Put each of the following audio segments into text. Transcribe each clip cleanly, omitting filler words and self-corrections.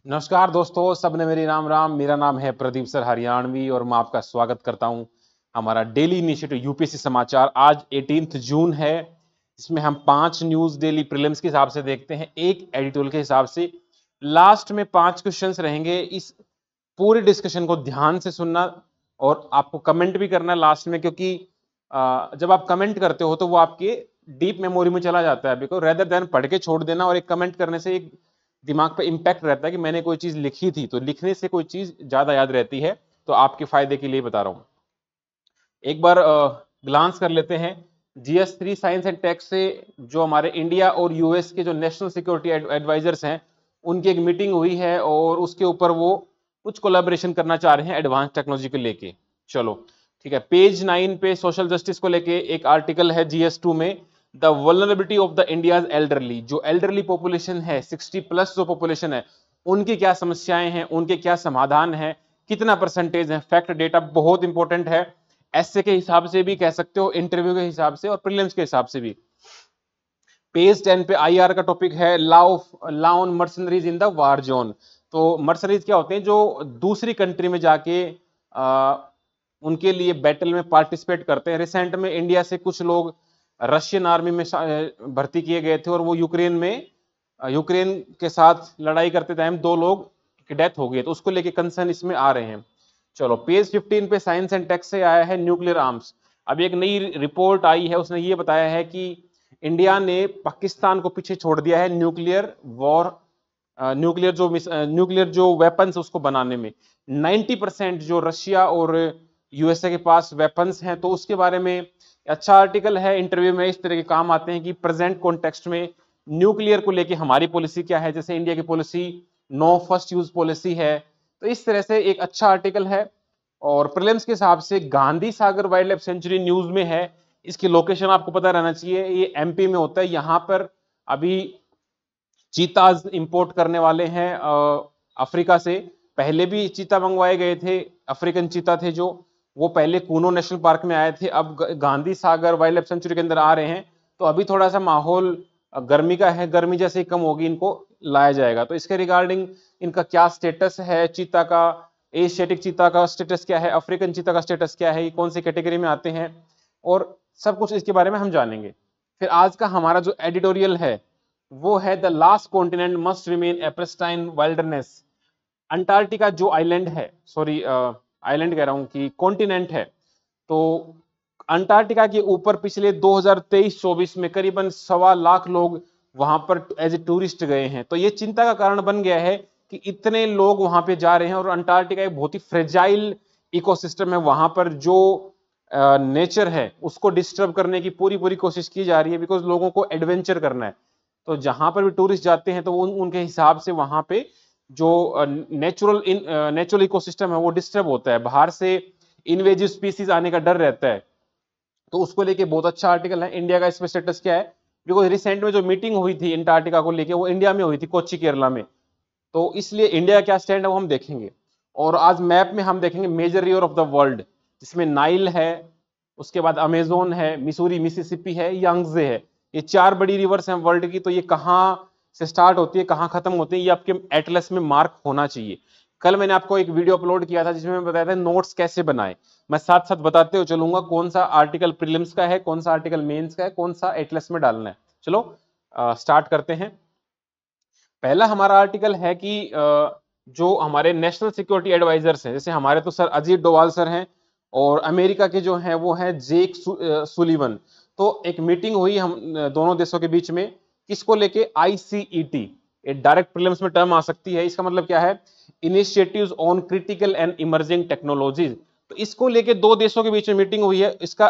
नमस्कार दोस्तों, सबने मेरी राम राम। मेरा नाम है प्रदीप सर हरियाणवी और मैं आपका स्वागत करता हूं हमारा डेली इनिशिएटिव यूपीएससी समाचार। आज 18 जून है। इसमें हम 5 न्यूज डेली प्रीलिम्स के हिसाब से देखते हैं, एक एडिटोरियल के हिसाब से। लास्ट में 5 क्वेश्चंस रहेंगे। इस पूरी डिस्कशन को ध्यान से सुनना और आपको कमेंट भी करना है लास्ट में, क्योंकि जब आप कमेंट करते हो तो वो आपके डीप मेमोरी में चला जाता है। बिकॉज रेदर देन पढ़ के छोड़ देना, और एक कमेंट करने से एक दिमाग पे इम्पैक्ट रहता है कि मैंने कोई चीज लिखी थी, तो लिखने से कोई चीज ज्यादा याद रहती है। तो आपके फायदे के लिए बता रहा हूं। एक बार ग्लांस कर लेते हैं जीएस 3 साइंस एंड टेक से। जो हमारे इंडिया और यूएस के जो नेशनल सिक्योरिटी एडवाइजर्स हैं, उनकी एक मीटिंग हुई है और उसके ऊपर वो कुछ कोलैबोरेशन करना चाह रहे हैं एडवांस टेक्नोलॉजी को लेके। चलो ठीक है। पेज 9 पे सोशल जस्टिस को लेके एक आर्टिकल है जीएस 2 में। The vulnerability of the India's elderly. जो एल्डरली पॉपुलेशन है, 60+ जो पॉपुलेशन है, उनकी क्या समस्याएं हैं, उनके क्या समाधान है, कितना परसेंटेज है। फैक्ट डेटा बहुत इंपॉर्टेंट है, एसए के हिसाब से भी कह सकते हो, इंटरव्यू के हिसाब से और प्रीलिम्स के हिसाब से भी। पेज 10 पे आईआर का टॉपिक है, law on mercenaries in the war zone. तो मर्सनरीज क्या होते हैं? जो दूसरी कंट्री में जाके उनके लिए बैटल में पार्टिसिपेट करते हैं। रिसेंट में इंडिया से कुछ लोग रशियन आर्मी में भर्ती किए गए थे और वो यूक्रेन के साथ लड़ाई करते टाइम 2 लोग की डेथ हो गई, तो उसको लेके कंसर्न इसमें आ रहे हैं। चलो पेज 15 पे साइंस एंड टेक से आया है न्यूक्लियर आर्म्स। अभी एक नई रिपोर्ट आई है, उसने ये बताया है कि इंडिया ने पाकिस्तान को पीछे छोड़ दिया है न्यूक्लियर जो वेपन्स उसको बनाने में। 90% जो रशिया और यूएसए के पास वेपन्स हैं, तो उसके बारे में अच्छा आर्टिकल है। इंटरव्यू में इस तरह के काम आते हैं कि प्रेजेंट कॉन्टेक्स्ट में न्यूक्लियर को लेके हमारी पॉलिसी क्या है। जैसे इंडिया की policy no first use policy है, तो इस तरह से एक अच्छा आर्टिकल है। और प्रीलिम्स के हिसाब से Gandhi Sagar wild life sanctuary news में है। इसकी लोकेशन आपको पता रहना चाहिए, ये एमपी में होता है। यहाँ पर अभी चीताज इंपोर्ट करने वाले हैं अफ्रीका से। पहले भी चीता मंगवाए गए थे, अफ्रीकन चीता थे जो, वो पहले कूनो नेशनल पार्क में आए थे, अब Gandhi Sagar wild life sanctuary के अंदर आ रहे हैं। तो अभी थोड़ा सा माहौल गर्मी का है, गर्मी जैसे ही कम होगी इनको लाया जाएगा। तो इसके रिगार्डिंग इनका क्या स्टेटस है, चीता का, एशियाटिक चीता का स्टेटस क्या है, अफ्रीकन चीता का स्टेटस क्या है, ये कौन सी कैटेगरी में आते हैं, और सब कुछ इसके बारे में हम जानेंगे। फिर आज का हमारा जो एडिटोरियल है वो है the last continent must remain A pristine wildness. Antarctica जो आइलैंड है, सॉरी आइलैंड कह रहा हूं कि कॉन्टिनेंट है, तो अंटार्कटिका के ऊपर पिछले 2023-24 में करीबन 1.25 लाख लोग वहां पर एज ए टूरिस्ट गए हैं। तो ये चिंता का कारण बन गया है कि इतने लोग वहां पे जा रहे हैं, और अंटार्कटिका एक बहुत ही फ्रेजाइल इकोसिस्टम है। वहां पर जो नेचर है उसको डिस्टर्ब करने की पूरी पूरी कोशिश की जा रही है, बिकॉज लोगों को एडवेंचर करना है। तो जहां पर भी टूरिस्ट जाते हैं तो उनके हिसाब से वहां पे जो नेचुरल इकोसिस्टम है वो डिस्टर्ब होता है, बाहर से इनवेजिव स्पीसीज आने का डर रहता है। तो उसको लेके बहुत अच्छा आर्टिकल है। इंडिया का इसमें स्टेटस क्या है, बिकॉज रिसेंट में जो मीटिंग हुई थी अंटार्कटिका को लेके वो इंडिया में हुई थी, कोच्चि केरला में। तो इसलिए इंडिया क्या स्टैंड है वो हम देखेंगे। और आज मैप में हम देखेंगे major river of the world, जिसमें नाइल है, उसके बाद अमेजोन है, मिसूरी मिसिसिपी है, यांगजे है। ये 4 बड़ी रिवर्स हैं वर्ल्ड की। तो ये कहाँ से स्टार्ट होती है, कहाँ खत्म होती है, ये आपके एटलस में मार्क होना चाहिए। कल मैंने आपको एक वीडियो अपलोड किया था जिसमें मैं बताया था नोट्स कैसे बनाए। मैं साथ साथ बताते हुए चलूंगा कौन सा आर्टिकल प्रीलिम्स का है, कौन सा आर्टिकल मेंस का है, कौन सा एटलस में डालना है। चलो स्टार्ट करते हैं। पहला हमारा आर्टिकल है कि जो हमारे नेशनल सिक्योरिटी एडवाइजर्स हैं, जैसे हमारे तो सर अजीत डोवाल सर हैं, और अमेरिका के जो हैं वो हैं जेक सुलिवन। तो एक मीटिंग हुई हम दोनों देशों के बीच में, किसको लेके? आईसीईटी। एक डायरेक्ट प्रीलिम्स में टर्म आ सकती है, इसका मतलब क्या है? Initiatives on critical and emerging technologies. तो इसको लेके 2 देशों के बीच में मीटिंग हुई है। इसका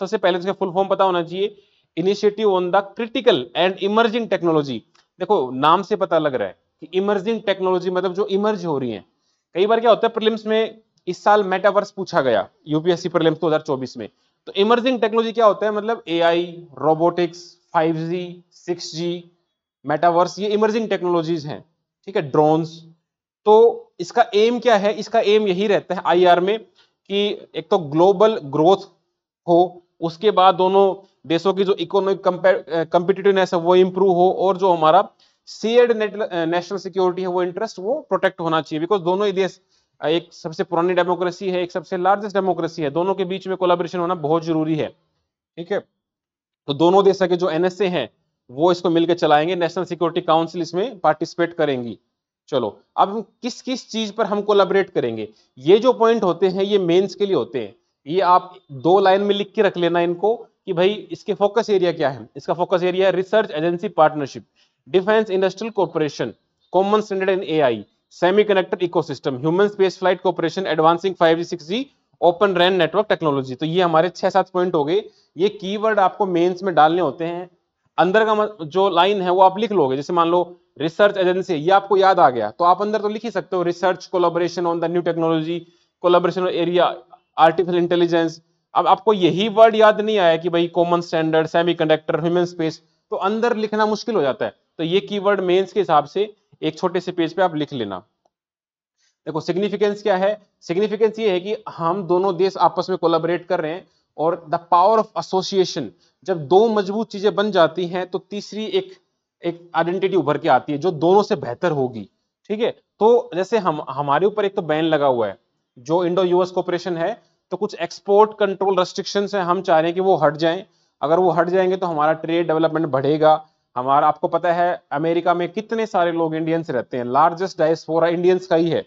सबसे पहले इसका फुल फॉर्म पता होना चाहिए, initiative on the critical and emerging technology. देखो नाम से पता लग रहा है कि इमर्जिंग टेक्नोलॉजी मतलब जो इमर्ज हो रही है। कई बार क्या होता है प्रीलिम्स में, इस साल मेटावर्स पूछा गया यूपीएससी प्रीलिम्स 2024 में। तो इमर्जिंग टेक्नोलॉजी क्या होता है? मतलब AI, robotics, 5G, 6G, metaverse, ये इमर्जिंग टेक्नोलॉजीज हैं। ठीक है, ड्रोन्स। तो इसका एम क्या है? इसका एम यही रहता है आईआर में कि एक तो ग्लोबल ग्रोथ हो, उसके बाद दोनों देशों की जो इकोनॉमिक कंपिटिटिवनेस है वो इंप्रूव हो, और जो हमारा शेयर्ड नेशनल सिक्योरिटी है, वो इंटरेस्ट वो प्रोटेक्ट होना चाहिए, बिकॉज दोनों ही देश एक सबसे पुरानी डेमोक्रेसी है, एक सबसे लार्जेस्ट डेमोक्रेसी है, दोनों के बीच में कोलैबोरेशन होना बहुत जरूरी है। ठीक है, तो दोनों देशों के जो एनएसए हैं वो इसको मिलकर चलाएंगे, नेशनल सिक्योरिटी काउंसिल इसमें पार्टिसिपेट करेंगी। चलो अब हम किस किस चीज पर हम कोलैबोरेट करेंगे, ये जो पॉइंट होते हैं ये मेंस के लिए होते हैं। ये आप 2 लाइन में लिख के रख लेना इनको कि भाई इसके फोकस एरिया क्या है। इसका फोकस एरिया है research agency partnership, defence industrial corporation, common standard in AI, semiconductor ecosystem, human space flight corporation, advancing 5G 6G, open RAN network technology. तो ये हमारे 6-7 पॉइंट हो गए। ये कीवर्ड आपको मेंस में डालने होते हैं। अंदर का जो लाइन है वो आप लिख लोगे, जैसे मान लो रिसर्च एजेंसी, ये आपको याद आ गया तो आप अंदर तो लिख ही सकते हो research collaboration on the new technology, collaboration area artificial intelligence. अब आपको यही वर्ड याद नहीं आया कि भाई common standard, semiconductor, human space, तो अंदर लिखना मुश्किल हो जाता है। तो ये कीवर्ड मेंस के हिसाब से एक छोटे से पेज पे आप लिख लेना। देखो सिग्निफिकेंस क्या है, सिग्निफिकेंस ये है कि हम दोनों देश आपस में कोलैबोरेट कर रहे हैं, और द पावर ऑफ एसोसिएशन, जब दो मजबूत चीजें बन जाती हैं तो तीसरी एक एक आइडेंटिटी उभर के आती है जो दोनों से बेहतर होगी। ठीक है, तो जैसे हम हमारे ऊपर एक तो बैन लगा हुआ है जो इंडो यूएस कोऑपरेशन है, तो कुछ एक्सपोर्ट कंट्रोल रेस्ट्रिक्शंस हैं, हम चाह रहे हैं कि वो हट जाएं। अगर वो हट जाएंगे तो हमारा ट्रेड डेवलपमेंट बढ़ेगा। हमारा, आपको पता है अमेरिका में कितने सारे लोग इंडियंस रहते हैं, लार्जेस्ट डायस्पोरा इंडियंस का ही है।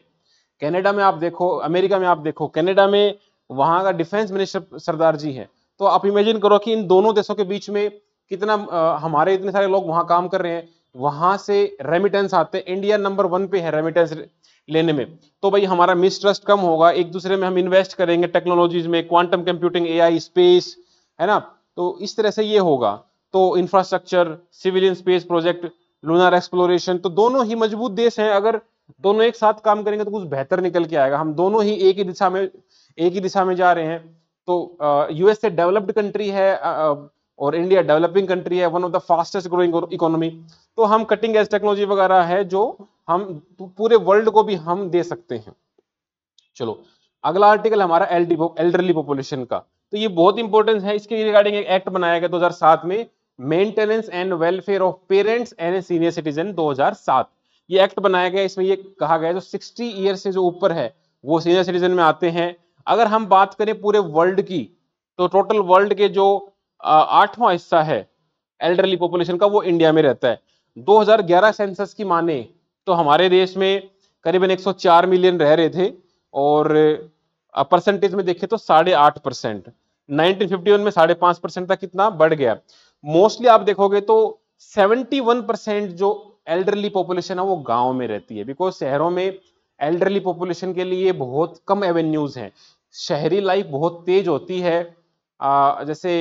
कनाडा में आप देखो, अमेरिका में आप देखो, कनाडा में वहां का डिफेंस मिनिस्टर सरदार जी हैं। तो आप इमेजिन करो कि इन दोनों देशों के बीच में कितना हमारे इतने सारे लोग वहां काम कर रहे हैं, वहां से रेमिटेंस आते हैं, इंडिया नंबर 1 पे है रेमिटेंस लेने में। तो भाई हमारा मिसट्रस्ट कम होगा, एक दूसरे में हम इन्वेस्ट करेंगे टेक्नोलॉजीज में, क्वांटम कंप्यूटिंग, एआई, स्पेस, है ना। तो इस तरह से ये होगा। तो infrastructure, civilian space project, lunar exploration, तो दोनों ही मजबूत देश हैं। अगर दोनों एक साथ काम करेंगे तो कुछ बेहतर निकल के आएगा। हम दोनों ही एक ही दिशा में जा रहे हैं। तो यूएसए डेवलप्ड कंट्री है और इंडिया डेवलपिंग कंट्री है, one of the fastest growing economy. तो हम कटिंग एज टेक्नोलॉजी वगैरह है जो हम पूरे वर्ल्ड को भी हम दे सकते हैं। चलो अगला आर्टिकल हमारा एल्डरली पॉपुलेशन का, तो ये बहुत इंपॉर्टेंट है। इसके रिगार्डिंग एक एक्ट बनाया गया 2007 में, maintenance and welfare of parents and senior citizen 2007। ये एक्ट बनाया गया, इसमें ये कहा गया जो 60 ईयर से जो ऊपर है वो सीनियर सिटीजन में आते हैं। अगर हम बात करें पूरे वर्ल्ड की, तो टोटल वर्ल्ड के जो 8वां हिस्सा है एल्डरली पॉपुलेशन का वो इंडिया में रहता है। 2011 सेंसस की माने तो हमारे देश में करीबन 104 मिलियन रह रहे थे, और परसेंटेज में देखें तो 8.5%। 1951 में 5.5% तक कितना बढ़ गया। मोस्टली आप देखोगे तो 71% जो एल्डरली पॉपुलेशन है वो गांव में रहती है, बिकॉज शहरों में एल्डरली पॉपुलेशन के लिए बहुत कम एवेन्यूज हैं। शहरी लाइफ बहुत तेज होती है, जैसे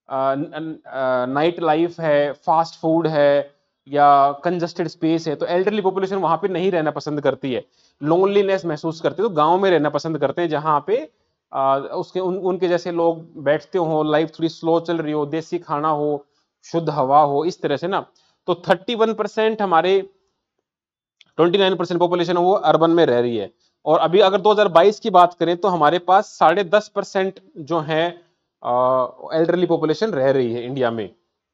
नाइट लाइफ है, फास्ट फूड है, या कंजस्टेड स्पेस है। तो एल्डरली पॉपुलेशन वहां पे नहीं रहना पसंद करती है, लोनलीनेस महसूस करते हैं, तो गांव में रहना पसंद करते हैं जहां पे उनके जैसे लोग बैठते हो, लाइफ थोड़ी स्लो चल रही हो, देसी खाना हो, शुद्ध हवा हो, इस तरह से ना। तो 31% हमारे 29% पॉपुलेशन वो अर्बन में रह रही है। और अभी अगर 2022 की बात करें तो हमारे पास 10.5% जो है एल्डरली पॉपुलेशन रह रही है इंडिया में।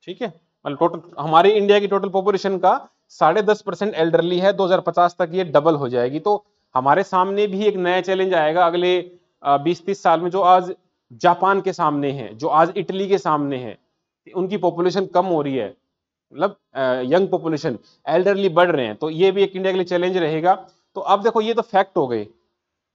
ठीक है, मतलब टोटल हमारी इंडिया की टोटल पॉपुलेशन का 10.5% एल्डरली है। 2050 तक ये डबल हो जाएगी। तो हमारे सामने भी एक नया चैलेंज आएगा अगले 20-30 साल में, जो आज जापान के सामने है, जो आज इटली के सामने है। उनकी पॉपुलेशन कम हो रही है, मतलब यंग पॉपुलेशन, एल्डरली बढ़ रहे हैं। तो ये भी एक इंडिया के लिए चैलेंज रहेगा। तो अब देखो ये तो फैक्ट हो गए,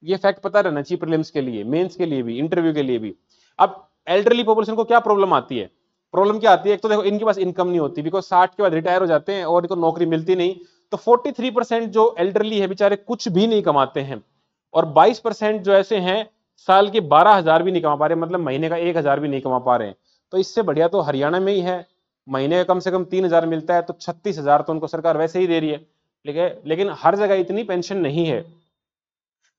ये फैक्ट पता रहना चाहिए प्रीलिम्स के लिए, मेंस के लिए भी, इंटरव्यू के लिए भी। अब एल्डरली पॉपुलेशन को क्या प्रॉब्लम आती है? प्रॉब्लम क्या आती है? एक तो देखो इनके पास इनकम नहीं होती, बिकॉज 60 के बाद रिटायर हो जाते हैं और इनको नौकरी मिलती नहीं। तो 43% जो एल्डरली है बेचारे कुछ भी नहीं कमाते हैं, और 22% जो ऐसे हैं साल के 12,000 भी नहीं कमा पा रहे, मतलब महीने का 1,000 भी नहीं कमा पा रहे हैं। तो इससे बढ़िया तो हरियाणा में ही है, महीने का कम से कम 3,000 मिलता है, तो 36,000 तो उनको सरकार वैसे ही दे रही है। लेकिन हर जगह इतनी पेंशन नहीं है।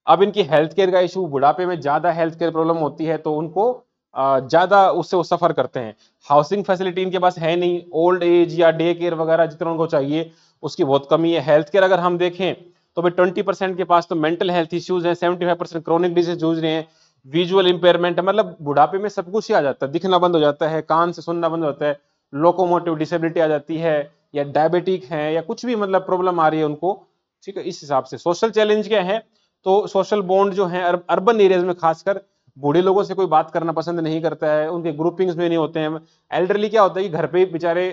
अब इनकी हेल्थ केयर का इशू, बुढ़ापे में ज्यादा हेल्थ केयर प्रॉब्लम होती है, तो उनको ज्यादा उससे वो सफर करते हैं। हाउसिंग फैसिलिटी इनके पास है नहीं, ओल्ड एज या डे केयर वगैरह जितना उनको चाहिए उसकी बहुत कमी है। हेल्थ केयर अगर हम देखें तो भाई 20% के पास तो मेंटल हेल्थ इश्यूज हैं, 75% क्रोनिक डिजीज जूझ रहे हैं, विजुअल इंपेयरमेंट है, मतलब बुढ़ापे में सब कुछ ही आ जाता है, दिखना बंद हो जाता है, कान से सुनना बंद हो जाता है, लोकोमोटिव डिसेबिलिटी आ जाती है, या डायबिटिक हैं या कुछ भी मतलब प्रॉब्लम आ रही है उनको, ठीक है। इस हिसाब से सोशल चैलेंज क्या है, तो सोशल बॉन्ड जो है अर्बन एरियाज में खासकर बूढ़े लोगों से कोई बात करना पसंद नहीं करता है, उनके ग्रुपिंग्स में नहीं होते हैं। एल्डरली क्या होता है कि घर पे बेचारे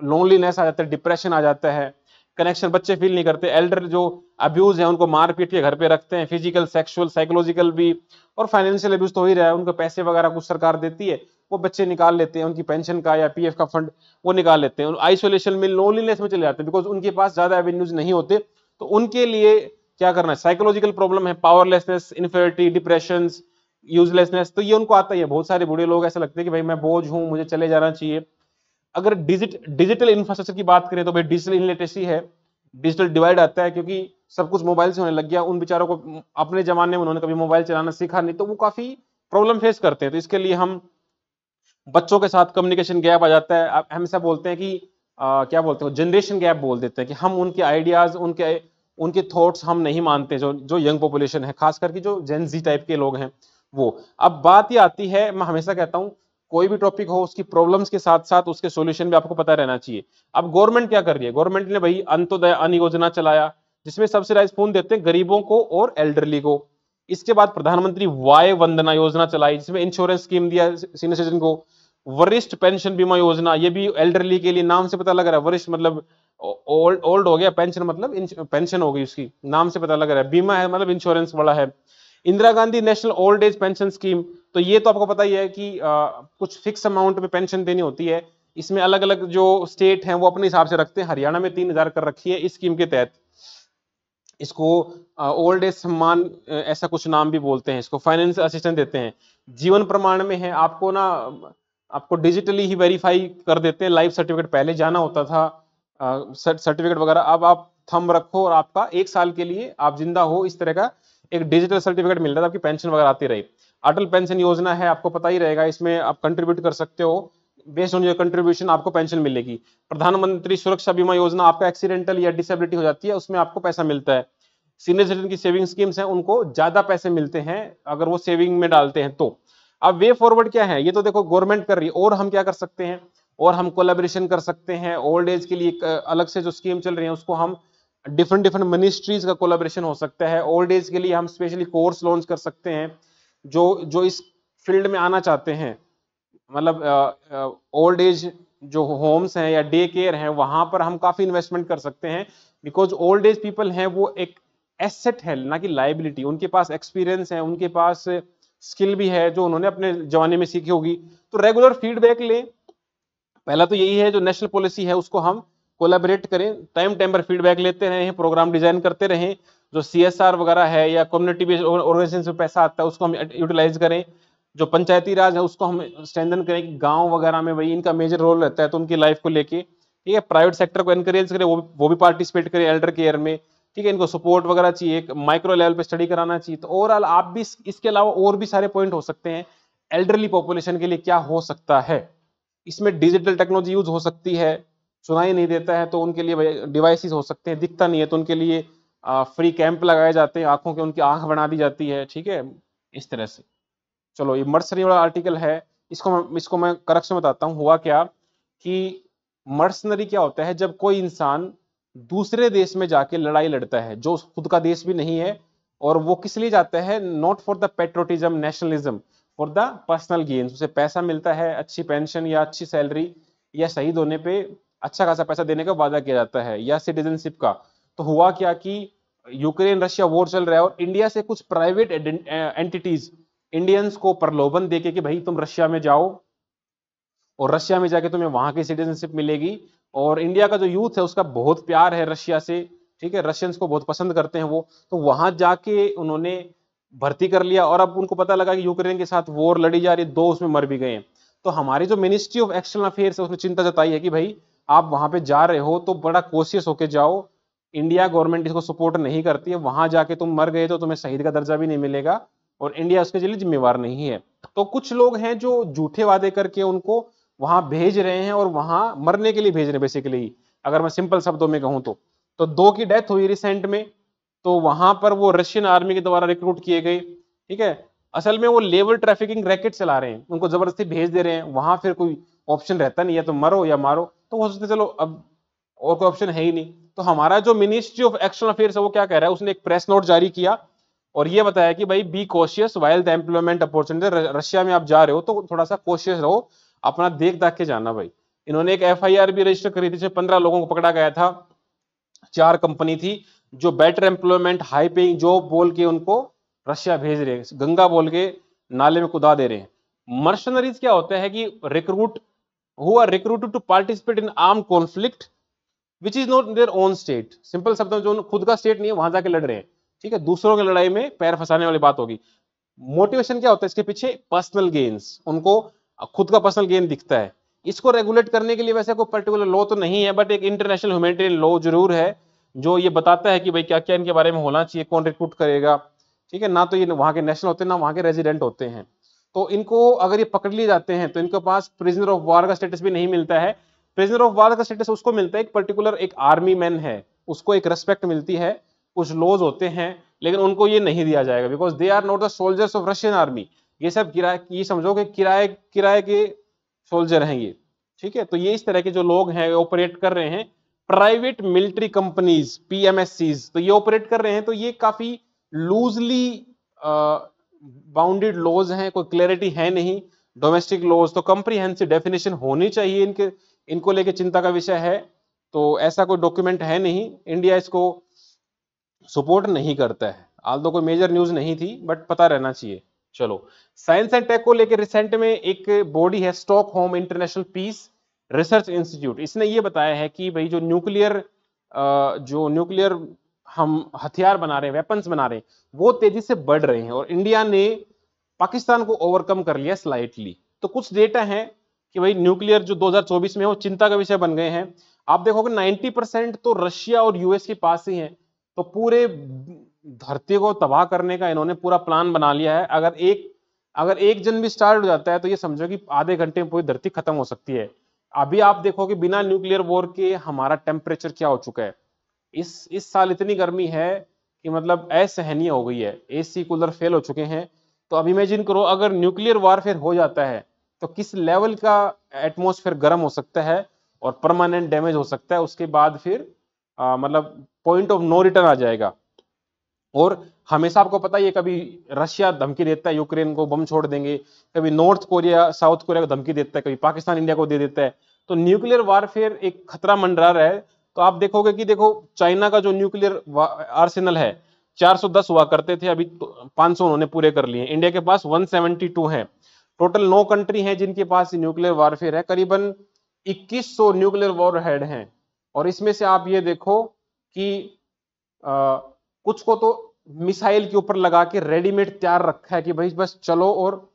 लोनलीनेस आ जाता है, डिप्रेशन आ जाता है, कनेक्शन बच्चे फील नहीं करते। एल्डर जो अब्यूज है उनको मार पीट के घर पे रखते हैं, फिजिकल, सेक्सुअल, साइकोलॉजिकल भी, और फाइनेंशियल अब्यूज तो हो ही रहा है। उनको पैसे वगैरह कुछ सरकार देती है, वो बच्चे निकाल लेते हैं, उनकी पेंशन का या पीएफ का फंड वो निकाल लेते हैं, आइसोलेशन में, लोनलीनेस में चले जाते हैं, बिकॉज उनके पास ज्यादा एवेन्यूज नहीं होते। तो उनके लिए क्या करना है, साइकोलॉजिकल प्रॉब्लम है, पावरलेसनेस, इन्फेरिटी, डिप्रेशन, यूजलेसनेस, तो ये उनको आता ही है। बहुत सारे बूढ़े लोग ऐसे लगते हैं कि भाई मैं बोझ हूं, मुझे चले जाना चाहिए। अगर डिजिटल इंफ्रास्ट्रक्चर की बात करें तो भाई डिजिटल इनलिटरेसी है, डिजिटल डिवाइड आता है, क्योंकि सब कुछ मोबाइल से होने लग गया। उन बेचारों को अपने जमाने में उन्होंने कभी मोबाइल चलाना सीखा नहीं, तो वो काफी प्रॉब्लम फेस करते हैं। तो इसके लिए हम बच्चों के साथ कम्युनिकेशन गैप आ जाता है। आप हमेशा बोलते हैं कि क्या बोलते हो, जनरेशन गैप बोल देते हैं कि हम उनके आइडियाज, उनके उनके थॉट्स हम नहीं मानते, जो जो यंग पॉपुलेशन है, खास करके जो जेन जी टाइप के लोग हैं वो। अब बात ये आती है, मैं हमेशा कहता हूं कोई भी टॉपिक हो उसकी प्रॉब्लम्स के साथ साथ उसके सॉल्यूशन भी आपको पता रहना चाहिए। अब गवर्नमेंट क्या कर रही है, गवर्नमेंट ने भाई अंत्योदय अन्न योजना चलाया, जिसमें सब्सिडाइज फोन देते हैं गरीबों को और एल्डरली को। इसके बाद प्रधानमंत्री वाय वंदना योजना चलाई, जिसमें इंश्योरेंस स्कीम दिया सीनियर सिटीजन को। वरिष्ठ पेंशन बीमा योजना, ये भी एल्डरली के लिए, नाम से पता लग रहा है, वरिष्ठ मतलब ओल्ड ओल्ड हो गया, पेंशन मतलब पेंशन हो गई उसकी, नाम से पता लग रहा है, बीमा है मतलब इंश्योरेंस बड़ा है। Indira Gandhi national old age pension scheme, तो ये तो आपको पता ही है कि कुछ फिक्स अमाउंट में पेंशन देनी होती है। इसमें अलग अलग जो स्टेट हैं वो अपने हिसाब से रखते हैं, हरियाणा में 3,000 कर रखी है इस स्कीम के तहत। इसको ओल्ड एज सम्मान ऐसा कुछ नाम भी बोलते हैं इसको, फाइनेंस असिस्टेंस देते हैं। जीवन प्रमाण में है, आपको ना आपको डिजिटली ही वेरीफाई कर देते हैं, लाइफ सर्टिफिकेट पहले जाना होता था, सर्टिफिकेट वगैरह, अब आप थंब रखो और आपका 1 साल के लिए आप जिंदा हो, इस तरह का एक डिजिटल सर्टिफिकेट मिल रहा था, आपकी पेंशन वगैरह आती रही। अटल पेंशन योजना है, आपको पता ही रहेगा, इसमें आप कंट्रीब्यूट कर सकते हो, बेस्ड ऑन योर कंट्रीब्यूशन आपको पेंशन मिलेगी। प्रधानमंत्री सुरक्षा बीमा योजना, आपका एक्सीडेंटल या डिसेबिलिटी हो जाती है, उसमें आपको पैसा मिलता है। सीनियर सिटीजन की सेविंग स्कीम्स हैं, उनको ज्यादा पैसे मिलते हैं अगर वो सेविंग में डालते हैं तो। अब वे फॉरवर्ड क्या है, ये तो देखो गवर्नमेंट कर रही है, और हम क्या कर सकते हैं, और हम कोलैबोरेशन कर सकते हैं। ओल्ड एज के लिए अलग से जो स्कीम चल रही है उसको हम डिफरेंट डिफरेंट मिनिस्ट्रीज का कोलैबोरेशन हो सकता है। ओल्ड एज के लिए हम स्पेशली कोर्स लॉन्च कर सकते हैं, जो जो इस फील्ड में आना चाहते हैं, मतलब ओल्ड एज जो होम्स हैं या डे केयर हैं, वहां पर हम काफी इन्वेस्टमेंट कर सकते हैं। बिकॉज ओल्ड एज पीपल हैं वो एक एसेट है, ना कि लाइबिलिटी। उनके पास एक्सपीरियंस है, उनके पास स्किल भी है जो उन्होंने अपने जमाने में सीखी होगी। तो रेगुलर फीडबैक लें, पहला तो यही है, जो नेशनल पॉलिसी है उसको हम कोलैबोरेट करें, टाइम टाइम पर फीडबैक लेते रहें, प्रोग्राम डिजाइन करते रहें। जो सीएसआर वगैरह है या कम्युनिटी बेस्ड ऑर्गेनाइजेशन से पैसा आता है उसको हम यूटिलाइज करें। जो पंचायती राज है उसको हम स्ट्रेंथन करें कि गांव वगैरह में भाई इनका मेजर रोल रहता है, तो उनकी लाइफ को लेके, ठीक है। प्राइवेट सेक्टर को एनकरेज करें, वो भी पार्टिसिपेट करें एल्डर केयर में, ठीक है। इनको सपोर्ट वगैरह चाहिए, माइक्रो लेवल पे स्टडी कराना चाहिए। तो ओवरऑल आप भी इसके अलावा और भी सारे पॉइंट हो सकते हैं एल्डरली पॉपुलेशन के लिए क्या हो सकता है। इसमें डिजिटल टेक्नोलॉजी यूज हो सकती है, सुनाई नहीं देता है तो उनके लिए डिवाइसेस हो सकते हैं, दिखता नहीं है तो उनके लिए फ्री कैंप लगाए जाते हैं, आंखों के उनकी आंख बना दी जाती है, ठीक है, इस तरह से। चलो, ये मर्सरी वाला आर्टिकल है, इसको मैं करेक्शन बताता हूँ। हुआ क्या कि मर्सनरी क्या होता है, जब कोई इंसान दूसरे देश में जाके लड़ाई लड़ता है जो खुद का देश भी नहीं है, और वो किस लिए जाता है, not for the patriotism, nationalism, for the personal gains. उसे पैसा मिलता है, अच्छी पेंशन या अच्छी सैलरी, या शहीद होने पे अच्छा खासा पैसा देने का वादा किया जाता है, या सिटीजनशिप का। तो हुआ क्या कि यूक्रेन रशिया वॉर चल रहा है, और इंडिया से कुछ प्राइवेट एंटिटीज इंडियंस को प्रलोभन देके कि भाई तुम रशिया में जाओ, और रशिया में जाके तुम्हें वहां की सिटीजनशिप मिलेगी। और इंडिया का जो यूथ है उसका बहुत प्यार है रशिया से, ठीक है, रशियंस को बहुत पसंद करते हैं वो। तो वहां जाके उन्होंने भर्ती कर लिया, और अब उनको पता लगा कि यूक्रेन के साथ वॉर लड़ी जा रही है, 2 उसमें मर भी गए हैं। तो हमारी जो मिनिस्ट्री ऑफ एक्सटर्नल अफेयर्स है उसने चिंता जताई है कि भाई आप वहां पे जा रहे हो तो बड़ा कोशियस होके जाओ, इंडिया गवर्नमेंट इसको सपोर्ट नहीं करती है, वहां जाके तुम मर गए तो तुम्हें शहीद का दर्जा भी नहीं मिलेगा, और इंडिया उसके लिए जिम्मेवार नहीं है। तो कुछ लोग हैं जो झूठे वादे करके उनको वहां भेज रहे हैं, और वहां मरने के लिए भेज रहे हैं बेसिकली, अगर मैं सिंपल शब्दों में कहूं तो 2 की डेथ हुई रिसेंट में। तो वहां पर वो रशियन आर्मी के द्वारा रिक्रूट किए गए, ठीक है। असल में वो लेबर ट्रैफिकिंग रैकेट चला रहे हैं, उनको जबरदस्ती भेज दे रहे हैं वहां, फिर कोई ऑप्शन रहता नहीं है, तो मरो या मारो। तो वो सोचते चलो अब और कोई ऑप्शन है ही नहीं। तो हमारा जो मिनिस्ट्री ऑफ एक्सटर्नल अफेयर्स है वो क्या कह रहा है, उसने एक प्रेस नोट जारी किया और ये बताया कि भाई be cautious while the employment opportunity, Russia में आप जा रहे हो तो थोड़ा सा कॉशियस रहो, अपना देख दाख के जाना भाई। इन्होंने एक एफआईआर भी रजिस्टर करी थी, जिसमें 15 लोगों को पकड़ा गया था। 4 कंपनी थी जो better employment high paying job बोल के उनको रशिया भेज रहे हैं, गंगा बोल के नाले में कुदा दे रहे हैं। मर्शनरीज क्या होता है कि recruit who are recruited to participate in arm conflict which is not their own state. Simple शब्द में जो खुद का स्टेट नहीं है वहां जाके लड़ रहे हैं, ठीक है, दूसरों की लड़ाई में पैर फंसाने वाली बात होगी। मोटिवेशन क्या होता है इसके पीछे, पर्सनल गेन्स, उनको खुद का पर्सनल गेन दिखता है। इसको रेगुलेट करने के लिए वैसे कोई पर्टिकुलर लॉ तो नहीं है, बट एक इंटरनेशनल ह्यूमैनिटेरियन लॉ जरूर है जो ये बताता है कि भाई क्या क्या इनके बारे में होना चाहिए, कौन रिक्रूट करेगा, ठीक है। ना तो ये वहां के नेशनल होते हैं, ना वहां के रेजिडेंट होते हैं। तो इनको अगर ये पकड़ लिए जाते हैं तो इनके पास प्रिजनर ऑफ वार का स्टेटस भी नहीं मिलता है। प्रिजनर ऑफ वार का स्टेटस उसको मिलता है, एक पर्टिकुलर एक आर्मी मैन है उसको एक रेस्पेक्ट मिलती है, कुछ लॉज होते हैं, लेकिन उनको ये नहीं दिया जाएगा because they are not the soldiers of Russian army. ये सब किराए, ये समझो कि किराए किराए के सोल्जर हैं ये, ठीक है। तो ये इस तरह के जो लोग हैं ऑपरेट कर रहे हैं, प्राइवेट मिलिट्री कंपनीज पीएमएससीज, तो ये ऑपरेट कर रहे हैं। तो ये काफी लूजली बाउंडेड लॉज हैं, कोई क्लैरिटी है नहीं। डोमेस्टिक लॉज तो कंप्रीहेंसिव डेफिनेशन होनी चाहिए, इनके इनको लेके चिंता का विषय है। तो ऐसा कोई डॉक्यूमेंट है नहीं, इंडिया इसको सपोर्ट नहीं करता है। आल तो कोई मेजर न्यूज नहीं थी बट पता रहना चाहिए। चलो, साइंस एंड टेक को लेकर रिसेंट में एक बॉडी है Stockholm international peace research institute, इसने ये बताया है कि भाई जो न्यूक्लियर हम हथियार बना रहे हैं, वेपन्स बना रहे हैं, वो तेजी से बढ़ रहे हैं और इंडिया ने पाकिस्तान को ओवरकम कर लिया स्लाइटली। तो कुछ डेटा है कि भाई न्यूक्लियर जो 2024 में वो चिंता का विषय बन गए हैं। आप देखोगे 90% तो रशिया और यूएस के पास ही है। तो पूरे धरती को तबाह करने का इन्होंने पूरा प्लान बना लिया है। अगर एक जन भी स्टार्ट हो जाता है तो ये समझो कि आधे घंटे में पूरी धरती खत्म हो सकती है। अभी आप देखो कि बिना न्यूक्लियर वॉर के हमारा टेम्परेचर क्या हो चुका है। इस साल इतनी गर्मी है कि मतलब असहनीय हो गई है, एसी कूलर फेल हो चुके हैं। तो अब इमेजिन करो अगर न्यूक्लियर वारफेयर हो जाता है तो किस लेवल का एटमॉस्फेयर गर्म हो सकता है और परमानेंट डैमेज हो सकता है। उसके बाद फिर मतलब पॉइंट ऑफ नो रिटर्न आ जाएगा। और हमेशा आपको पता ही है, कभी रशिया धमकी देता है यूक्रेन को बम छोड़ देंगे, कभी नॉर्थ कोरिया साउथ कोरिया को धमकी देता है, कभी पाकिस्तान इंडिया को दे देता है। तो न्यूक्लियर वारफेयर एक खतरा मंडरा रहा है। तो आप देखोगे कि देखो चाइना का जो न्यूक्लियर आर्सेनल है 410 हुआ करते थे, अभी 500 उन्होंने पूरे कर लिए। इंडिया के पास 172 है। टोटल 9 कंट्री हैं जिनके पास न्यूक्लियर वारफेयर है। करीबन 2100 न्यूक्लियर वॉरहेड हैं। और इसमें से आप ये देखो कि कुछ को तो मिसाइल के ऊपर लगा के रेडीमेड तैयार रखा है कि भाई बस चलो और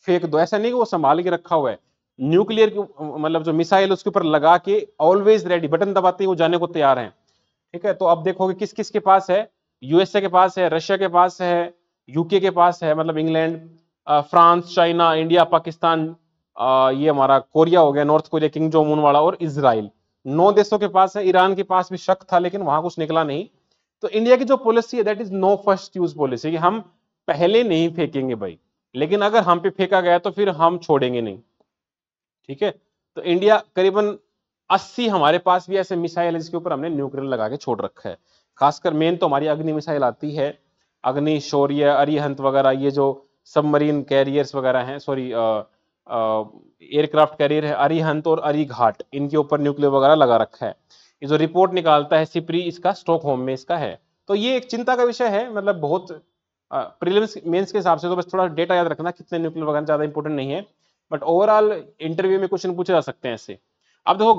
फेंक दो। ऐसा नहीं कि वो संभाल के रखा हुआ है, न्यूक्लियर की मतलब जो मिसाइल उसके ऊपर लगा के ऑलवेज रेडी, बटन दबाते ही वो जाने को तैयार है, ठीक है। तो अब देखोगे किस किस के पास है, यूएसए के पास है, रशिया के पास है, यूके के पास है, मतलब England, France, China, India, Pakistan, ये हमारा कोरिया हो गया, north Korea king Jong Un वाला, और इजराइल। 9 देशों के पास है। ईरान के पास भी शक था लेकिन वहां कुछ निकला नहीं। तो इंडिया की जो पॉलिसी है that is no first use policy, कि हम पहले नहीं फेंकेंगे भाई, लेकिन अगर हम पे फेंका गया तो फिर हम छोड़ेंगे नहीं, ठीक है। तो इंडिया करीबन 80 हमारे पास भी ऐसे मिसाइल है जिसके ऊपर हमने न्यूक्लियर लगा के छोड़ रखा है। खासकर मेन तो हमारी अग्नि मिसाइल आती है, अग्नि, शौर्य, अरिहंत वगैरह, ये जो सबमरीन कैरियर्स वगैरह हैं, सॉरी एयरक्राफ्ट कैरियर है, अरिहंत और अरिघाट, इनके ऊपर न्यूक्लियर वगैरह लगा रखा है। ये जो रिपोर्ट निकालता है सिप्री, इसका स्टॉकहोम में इसका है। तो ये एक चिंता का विषय है, मतलब बहुत प्रीलिम्स मेंस के हिसाब से तो बस थोड़ा डेटा याद रखना कितने न्यूक्लियर वगैरह, ज्यादा इंपॉर्टेंट नहीं है, बट ओवरऑल इंटरव्यू में क्वेश्चन पूछे जा सकते हैं ऐसे। अब देखो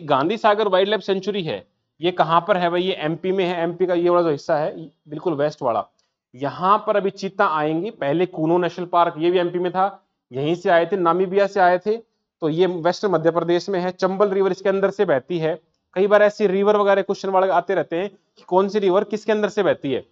Gandhi Sagar wild life sanctuary है, ये कहां पर है भाई, ये एमपी में है। एमपी का ये वाला जो हिस्सा है बिल्कुल वेस्ट वाला, यहां पर अभी चीता आएंगी। पहले कूनो नेशनल पार्क, ये भी एमपी में था, यहीं से आए थे, नामीबिया से आए थे। तो ये वेस्टर्न मध्य प्रदेश में है। चंबल रिवर इसके अंदर से बहती है। कई बार ऐसी रिवर वगैरह क्वेश्चन वाले आते रहते हैं कि कौन सी रिवर किसके अंदर से बहती है,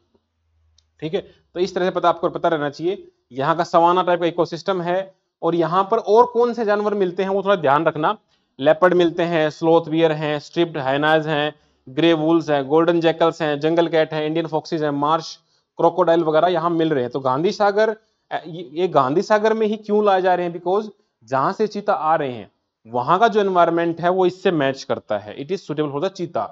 ठीक है। तो इस तरह से आपको पता रहना चाहिए। यहाँ का सवाना टाइप का इकोसिस्टम है। और यहाँ पर और कौन से जानवर मिलते हैं वो थोड़ा ध्यान रखना। लेपर्ड मिलते हैं, स्लोथ बियर हैं, स्ट्रिप्ड हाइनाज हैं, ग्रे वुल्स हैं, गोल्डन जैकल्स हैं, जंगल कैट है, इंडियन फॉक्सीज हैं, मार्श क्रोकोडाइल वगैरह यहाँ मिल रहे हैं। तो गांधी सागर, ये गांधी सागर में ही क्यों लाए जा रहे हैं, बिकॉज जहां से चीता आ रहे हैं वहां का जो एनवायरमेंट है वो इससे मैच करता है, it is suitable for the चीता।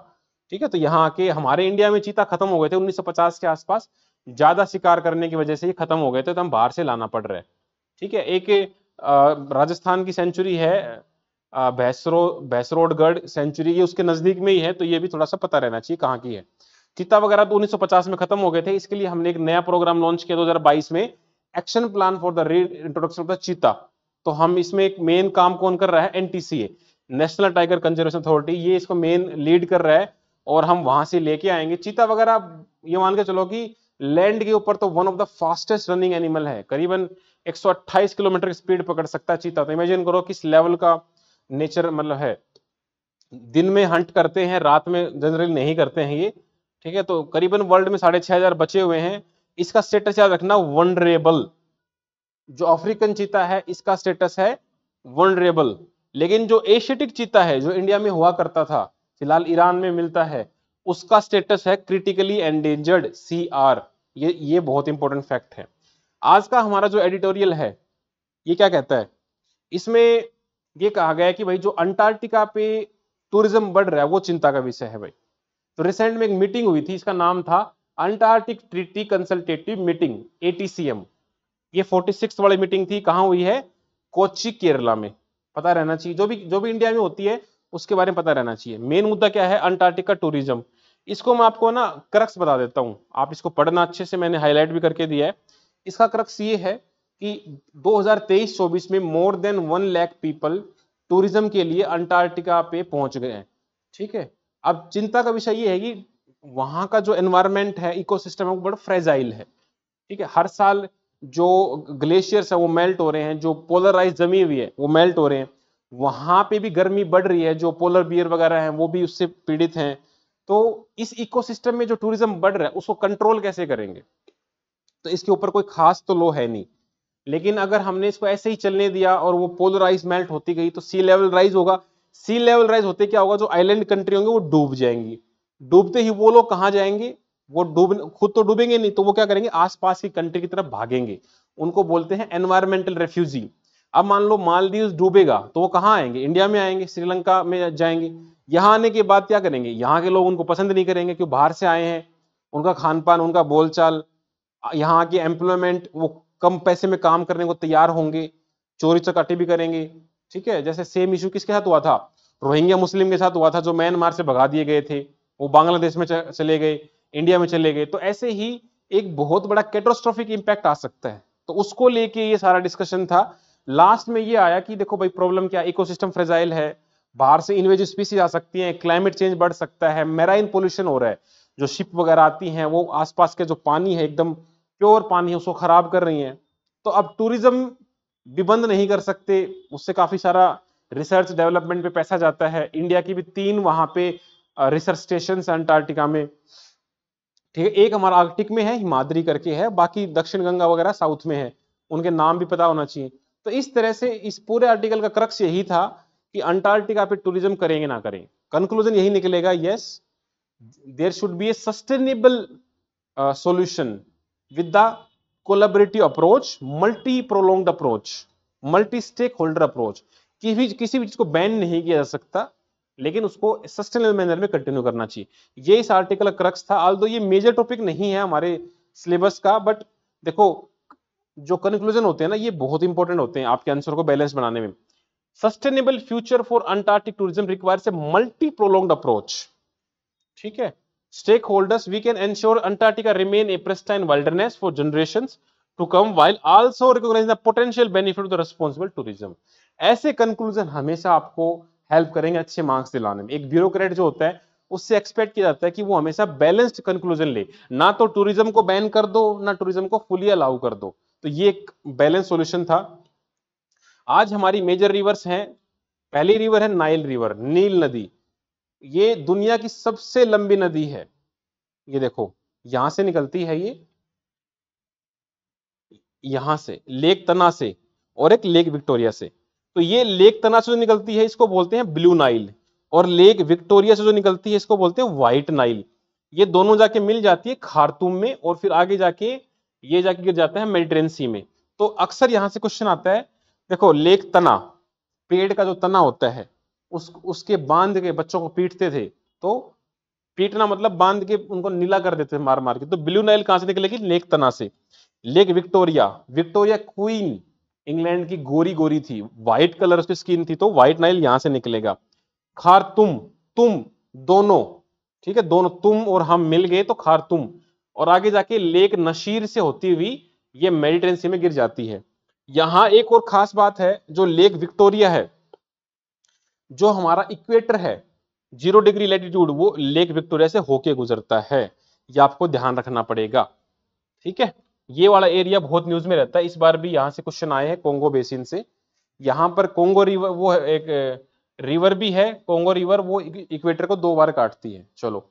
ठीक है, तो यहाँ आके हमारे इंडिया में चीता खत्म हो गए थे 1950 के आसपास, ज्यादा शिकार करने की वजह से ये खत्म हो गए थे, तो हम बाहर से लाना पड़ रहा है। ठीक है, एक राजस्थान की सेंचुरी है, भैसरोडगढ़ सेंचुरी, ये उसके नजदीक में ही है, तो ये भी थोड़ा सा पता रहना चाहिए कहाँ की है। चीता वगैरह तो 1950 में खत्म हो गए थे, इसके लिए हमने एक नया प्रोग्राम लॉन्च किया 2022 में, एक्शन प्लान फॉर द री इंट्रोडक्शन ऑफ द चीता। तो हम इसमें एक मेन काम कौन कर रहा है, NTCA, national tiger conservation authority, ये इसको मेन लीड कर रहा है, और हम वहां से लेके आएंगे चीता वगैरह। ये मान के चलो कि लैंड के ऊपर तो one of the fastest running animal है, करीबन 128 किलोमीटर की स्पीड पकड़ सकता है चीता। तो इमेजिन करो किस लेवल का नेचर मतलब है, दिन में हंट करते हैं, रात में जनरली नहीं करते हैं ये। ठीक है, तो करीबन वर्ल्ड में 6500 बचे हुए हैं। इसका स्टेटस याद रखना, वनरेबल। जो अफ्रीकन चीता है इसका स्टेटस है वनरेबल, लेकिन जो एशियाटिक चीता है जो इंडिया में हुआ करता था, फिलहाल ईरान में मिलता है, उसका स्टेटस है क्रिटिकली एंडेंजर्ड, CR। ये बहुत इंपॉर्टेंट फैक्ट है। आज का हमारा जो एडिटोरियल है ये क्या कहता है, इसमें ये कहा गया है कि भाई जो अंटार्कटिका पे टूरिज्म बढ़ रहा है वो चिंता का विषय है भाई। तो रिसेंट में एक मीटिंग हुई थी, इसका नाम था Antarctic treaty consultative meeting, ATCM। ये 46 वाली मीटिंग थी, कहां हुई है, कोच्चि केरला में। पता रहना चाहिए, जो भी इंडिया में होती है उसके बारे में पता रहना चाहिए। मेन मुद्दा क्या है, अंटार्कटिका टूरिज्म। इसको मैं आपको ना क्रक्स बता देता हूं, आप इसको पढ़ना अच्छे से, मैंने हाईलाइट भी करके दिया है। इसका क्रक्स ये है कि 2023-24 में more than 1 lakh people tourism के लिए अंटार्कटिका पे पहुंच गए हैं। ठीक है, अब चिंता का विषय ये है कि वहां का जो एनवायरमेंट है, इकोसिस्टम है, वो बड़ा फ्रेजाइल है। ठीक है, हर साल जो ग्लेशियर्स है वो मेल्ट हो रहे हैं, जो पोलराइज जमी हुई है वो मेल्ट हो रहे हैं, वहां पे भी गर्मी बढ़ रही है, जो पोलर बियर वगैरह हैं वो भी उससे पीड़ित हैं। तो इस इकोसिस्टम में जो टूरिज्म बढ़ रहा है उसको कंट्रोल कैसे करेंगे, तो इसके ऊपर कोई खास तो लॉ है नहीं। लेकिन अगर हमने इसको ऐसे ही चलने दिया और वो पोलराइज मेल्ट होती गई तो सी लेवल राइज होगा। सी लेवल राइज होते क्या होगा, जो आइलैंड कंट्री होंगे वो डूब जाएंगी। डूबते ही वो लोग कहां जाएंगे, वो डूब खुद तो डूबेंगे नहीं, तो वो क्या करेंगे, आसपास की कंट्री की तरफ भागेंगे। उनको बोलते हैं एनवायरमेंटल रेफ्यूजी। अब मान लो मालदीव डूबेगा तो वो कहां आएंगे, इंडिया में आएंगे, श्रीलंका में जाएंगे। यहां आने के बाद क्या करेंगे, यहाँ के लोग उनको पसंद नहीं करेंगे क्योंकि बाहर से आए हैं, उनका खान पान, उनका बोलचाल, यहाँ की एम्प्लॉयमेंट, वो कम पैसे में काम करने को तैयार होंगे, चोरी चकाटी भी करेंगे। ठीक है, जैसे सेम इशू किसके साथ हुआ था, रोहिंग्या मुस्लिम के साथ हुआ था, जो म्यांमार से भगा दिए गए थे, वो बांग्लादेश में चले गए, इंडिया में चले गए। तो ऐसे ही एक बहुत बड़ा कैटास्ट्रोफिक इंपैक्ट आ सकता है, तो उसको लेके ये सारा डिस्कशन था। लास्ट में ये आया कि देखो भाई प्रॉब्लम क्या, इकोसिस्टम फ्रेजाइल है, बाहर से इन्वेजिव स्पीसीज आ सकती हैं, क्लाइमेट चेंज बढ़ सकता है, मेराइन पोल्यूशन हो रहा है, जो शिप वगैरह आती हैं वो आसपास के जो पानी है एकदम प्योर पानी है उसको खराब कर रही हैं। तो अब टूरिज्म भी बंद नहीं कर सकते, उससे काफी सारा रिसर्च डेवलपमेंट पे पैसा जाता है। इंडिया की भी 3 वहां पे रिसर्च स्टेशन है अंटार्कटिका में। ठीक है, एक हमारा आर्कटिक में है, हिमाद्री करके है, बाकी दक्षिण गंगा वगैरह साउथ में है, उनके नाम भी पता होना चाहिए। तो इस तरह से इस पूरे आर्टिकल का क्रक्स यही था कि अंटार्कटिका पे टूरिज्म करेंगे ना करें, कंक्लूजन यही निकलेगा, yes there should be a sustainable solution with the collaborative approach, multi prolonged approach, multi stakeholder approach। किसी भी चीज को बैन नहीं किया जा सकता, लेकिन उसको सस्टेनेबल मैनर में कंटिन्यू करना चाहिए। ये इस आर्टिकल का क्रक्स था, ऑल्दो ये मेजर टॉपिक नहीं है हमारे सिलेबस का, बट देखो जो कंक्लूजन होते हैं ना ये बहुत इंपॉर्टेंट होते हैं आपके आंसर को बैलेंस बनाने में। Sustainable future for Antarctic tourism requires a multi prolonged approach. ठीक है, stakeholders we can ensure Antarctica remain a pristine wilderness for generations to come while also recognizing the potential benefit of the responsible tourism। ऐसे conclusion हमेशा आपको help करेंगे अच्छे marks दिलाने में। एक ब्यूरोक्रेट जो होता है उससे एक्सपेक्ट किया जाता है कि वो हमेशा बैलेंस्ड कंक्लूजन ले, ना तो टूरिज्म को बैन कर दो ना टूरिज्म को फुली अलाउ कर दो। तो ये एक बैलेंस सॉल्यूशन था। आज हमारी मेजर रिवर्स हैं, पहली रिवर है नाइल रिवर, नील नदी। ये दुनिया की सबसे लंबी नदी है, ये देखो यहां से निकलती है, ये यहां से लेक तना से और एक लेक विक्टोरिया से। तो ये लेक तना से जो निकलती है इसको बोलते हैं ब्लू नाइल, और लेक विक्टोरिया से जो निकलती है इसको बोलते हैं व्हाइट नाइल। ये दोनों जाके मिल जाती है खार्तूम में, और फिर आगे जाके ये जाके गिर जाता है मेडिटेरेनियन सी में। तो अक्सर यहां से क्वेश्चन आता है, देखो लेक तना, पेड़ का जो तना होता है उसके बांध के बच्चों को पीटते थे। तो पीटना मतलब बांध के उनको नीला कर देते थे मार मार के। तो ब्लू नाइल कहां से निकलेगी? लेक तना से। Lake Victoria, Victoria queen England की गोरी गोरी थी, व्हाइट कलर उसकी स्किन थी, तो व्हाइट नाइल यहां से निकलेगा। खारतुम, तुम दोनों, ठीक है, दोनों तुम और हम मिल गए तो खारतुम। और आगे जाके लेक नशीर से होती हुई ये मेडिटेरेनियन सी में गिर जाती है। यहां एक और खास बात है, जो लेक विक्टोरिया है, जो हमारा इक्वेटर है 0 डिग्री लैटिट्यूड, वो लेक विक्टोरिया से होके गुजरता है। ये आपको ध्यान रखना पड़ेगा, ठीक है। ये वाला एरिया बहुत न्यूज में रहता है, इस बार भी यहां से क्वेश्चन आए हैं कोंगो बेसिन से। यहां पर कोंगो रिवर, वो एक रिवर भी है कोंगो रिवर, वो इक्वेटर को 2 बार काटती है। चलो,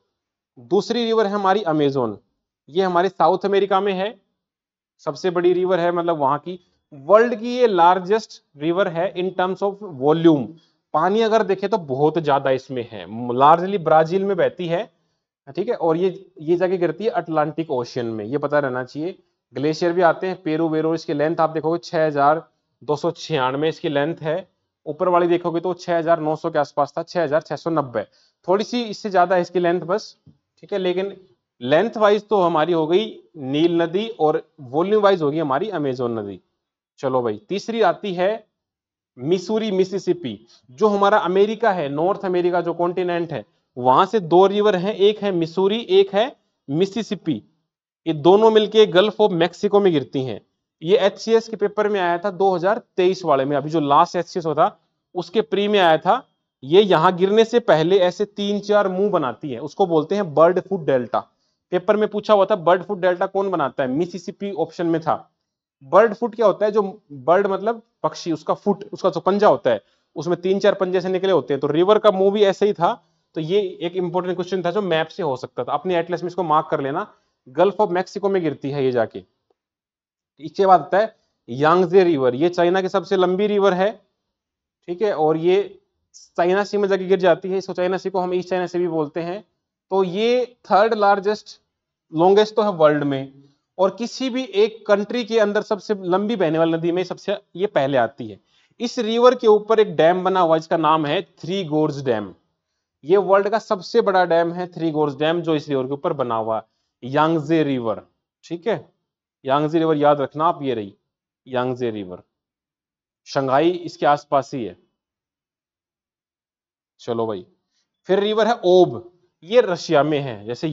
दूसरी रिवर है हमारी अमेजोन। ये हमारे साउथ अमेरिका में है, सबसे बड़ी रिवर है, मतलब वहां की वर्ल्ड की ये लार्जेस्ट रिवर है इन टर्म्स ऑफ वॉल्यूम। पानी अगर देखें तो बहुत ज्यादा इसमें है, लार्जली ब्राजील में बहती है, ठीक है। और ये जाके गिरती है अटलांटिक ओशियन में, ये पता रहना चाहिए। ग्लेशियर भी आते हैं, पेरू वेरू, इसकी लेंथ आप देखोगे 6296 इसकी लेंथ है। ऊपर वाली देखोगे तो 6900 के आसपास था, 6690, थोड़ी सी इससे ज्यादा है इसकी लेंथ बस, ठीक है। लेकिन लेंथ वाइज तो हमारी हो गई नील नदी, और वॉल्यूम वाइज होगी हमारी अमेजोन नदी। चलो भाई, तीसरी आती है मिसूरी मिसिसिपी। जो हमारा अमेरिका है, नॉर्थ अमेरिका जो कॉन्टिनेंट है, वहां से 2 रिवर हैं, एक है मिसूरी, एक है मिसिसिपी। ये दोनों मिलके गल्फ ऑफ मैक्सिको में गिरती हैं। ये एचसीएस के पेपर में आया था 2023 वाले में, अभी जो लास्ट एचसीएस होता उसके प्री में आया था। ये यहां गिरने से पहले ऐसे 3-4 मुंह बनाती है, उसको बोलते हैं बर्ड फुट डेल्टा। पेपर में पूछा हुआ था बर्ड फुट डेल्टा कौन बनाता है, मिसिसिपी ऑप्शन में था। बर्ड फुट क्या होता है? जो बर्ड मतलब पक्षी, उसका फुट, उसका जो पंजा होता है, उसमें 3-4 पंजे से निकले होते हैं। तो रिवर का मुंह भी ऐसे ही था। तो ये एक इंपॉर्टेंट क्वेश्चन था जो मैप से हो सकता था, अपने एटलस में इसको मार्क कर लेना। गल्फ ऑफ मैक्सिको में गिरती है ये जाके। इसके बाद आता है यांगजे रिवर, ये चाइना की सबसे लंबी रिवर है, ठीक है। और ये चाइना सी में जाके गिर जाती है, इसको चाइना सी को हम ईस्ट चाइना सी भी बोलते हैं। तो ये 3rd लार्जेस्ट, लॉन्गेस्ट तो है वर्ल्ड में, और किसी भी एक कंट्री के अंदर सबसे लंबी बहने वाली नदी में सबसे ये पहले आती है। इस रिवर के ऊपर एक डैम बना हुआ जिसका नाम है थ्री गोर्ज डैम। ये वर्ल्ड का सबसे बड़ा डैम है थ्री गोर्ज डैम, जो इस रिवर के ऊपर बना हुआ है, यांगजे रिवर, ठीक है। यांगजे रिवर याद रखना आप, ये रही यांगजे रिवर, शंघाई इसके आसपास ही है। चलो भाई, फिर रिवर है ओब, ये रशिया में है, जैसे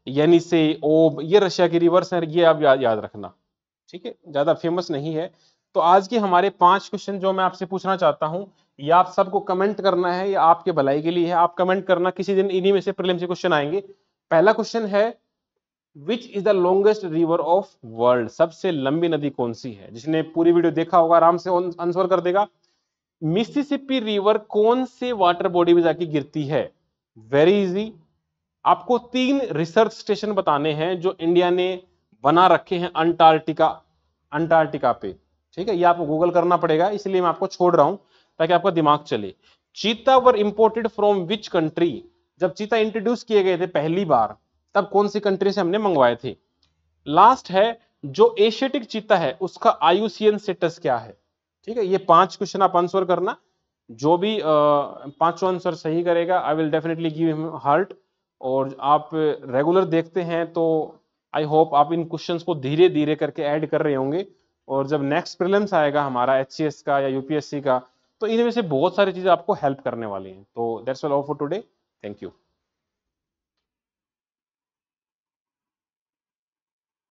येनिसे, ओब, ये रशिया की रिवर्स है, ये आप याद रखना, ठीक है, ज्यादा फेमस नहीं है। तो आज के हमारे 5 क्वेश्चन जो मैं आपसे पूछना चाहता हूं, ये आप सबको कमेंट करना है, ये आपके भलाई के लिए है, आप कमेंट करना, किसी दिन इन्हीं में से प्रीलिम्स के क्वेश्चन आएंगे। पहला क्वेश्चन है which is the longest river of world, सबसे लंबी नदी कौन सी है? जिसने पूरी वीडियो देखा होगा आराम से आंसर कर देगा। मिसिसिपी रिवर कौन से वाटर बॉडी में जाके गिरती है? वेरी इजी, आपको 3 रिसर्च स्टेशन बताने हैं जो इंडिया ने बना रखे हैं अंटार्कटिका, अंटार्कटिका पे, ठीक है। ये आपको गूगल करना पड़ेगा, इसलिए मैं आपको छोड़ रहा हूं ताकि आपका दिमाग चले। चीता वर इंपोर्टेड फ्रॉम विच कंट्री, जब चीता इंट्रोड्यूस किए गए थे पहली बार, तब कौन सी कंट्री से हमने मंगवाए थे? लास्ट है, जो एशियाटिक चीता है उसका आयुसीएन स्टेटस क्या है? ठीक है, ये 5 क्वेश्चन आप आंसर करना। जो भी 5 आंसर सही करेगा, I will definitely give him heart. और आप रेगुलर देखते हैं तो आई होप आप इन क्वेश्चंस को धीरे धीरे करके ऐड कर रहे होंगे। और जब नेक्स्ट प्रीलिम्स आएगा हमारा एचसीएस का या यूपीएससी का, तो इनमें से बहुत सारी चीजें आपको हेल्प करने वाली हैं। तो that's all for today, thank you.